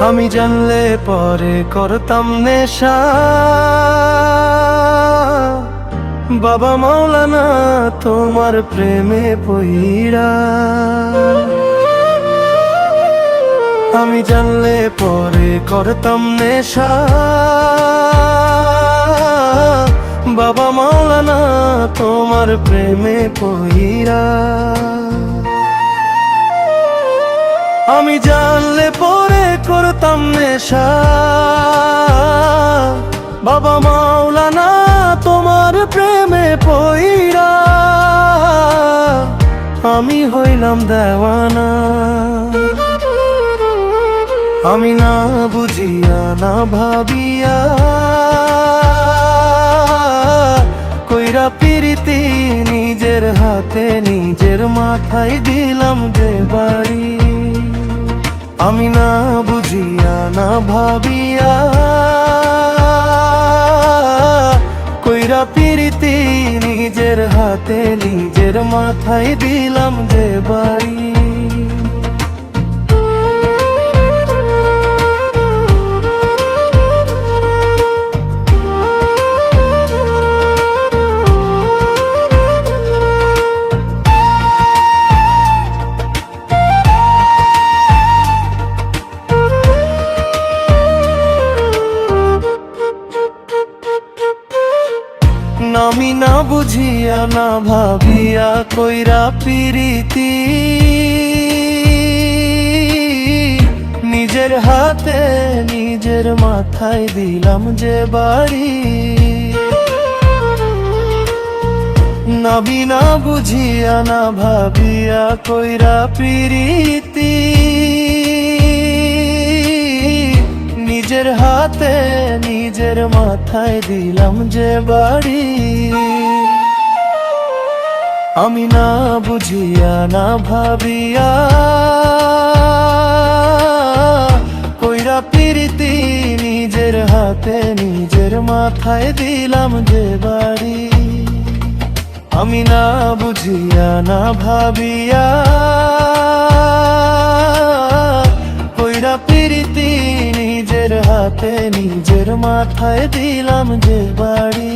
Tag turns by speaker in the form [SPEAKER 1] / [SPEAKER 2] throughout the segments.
[SPEAKER 1] আমি জানলে পরে করতাম নেশা, বাবা মাওলানা তোমার প্রেমে পইড়া। আমি জানলে পরে করতাম নেশা, বাবা মাওলানা তোমার প্রেমে পইড়া। আমি জানলে পরে করতাম নেশা, বাবা মাওলানা তোমার প্রেমে পইড়া। আমি হইলাম দেওয়ানা, আমি না বুঝিয়া না ভাবিয়া কইরা পিরিতি নিজের হাতে নিজের মাথায় দিলাম যে বাড়ি। আমি না বুঝিয়া না ভাবিয়া কইরা পিরিতি নিজের হাতে নিজের মাথায় দিলাম যে বাড়ি। আমি না বুঝিয়া না ভাবিয়া কইরা পিরিতি নিজের হাতে নিজের মাথায় দিলাম যে বাড়ি। আমি না বুঝিয়া না ভাবিয়া কইরা পিরিতি নিজের হাতে নিজের মাথায় দিলাম যে বাড়ি। আমি না বুঝিয়া না ভাবিয়া কইরা পিরিতি নিজের হাতে নিজের মাথায় দিলাম যে বাড়ি। আমি না বুঝিয়া না ভাবিয়া কইরা পিরিতি নিজের হাতে নিজের মাথায় দিলাম যে বাড়ি।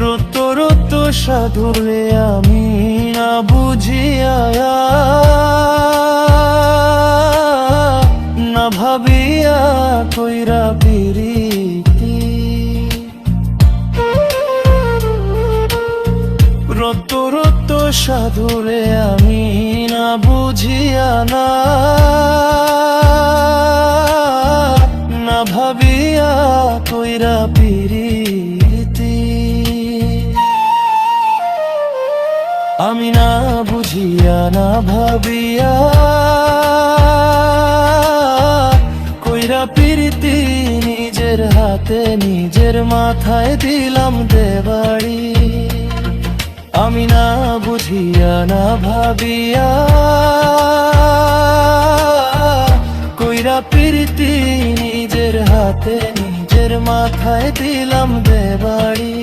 [SPEAKER 1] রত রত সাধুরে আমি না বুঝিয়া না ভাবিয়া কইরা পিরিতি। রত রত সাধুরে আমি না বুঝিয়া না ভাবিয়া কইরা পিরিতি। আমি না বুঝিয়া না ভাবিয়া কইরা পিরিতি নিজের হাতে নিজের মাথায় দিলাম যে বাড়ি। আমি না বুঝিয়া না ভাবিয়া কইরা পিরিতি নিজের হাতে নিজের মাথায় দিলাম যে বাড়ি।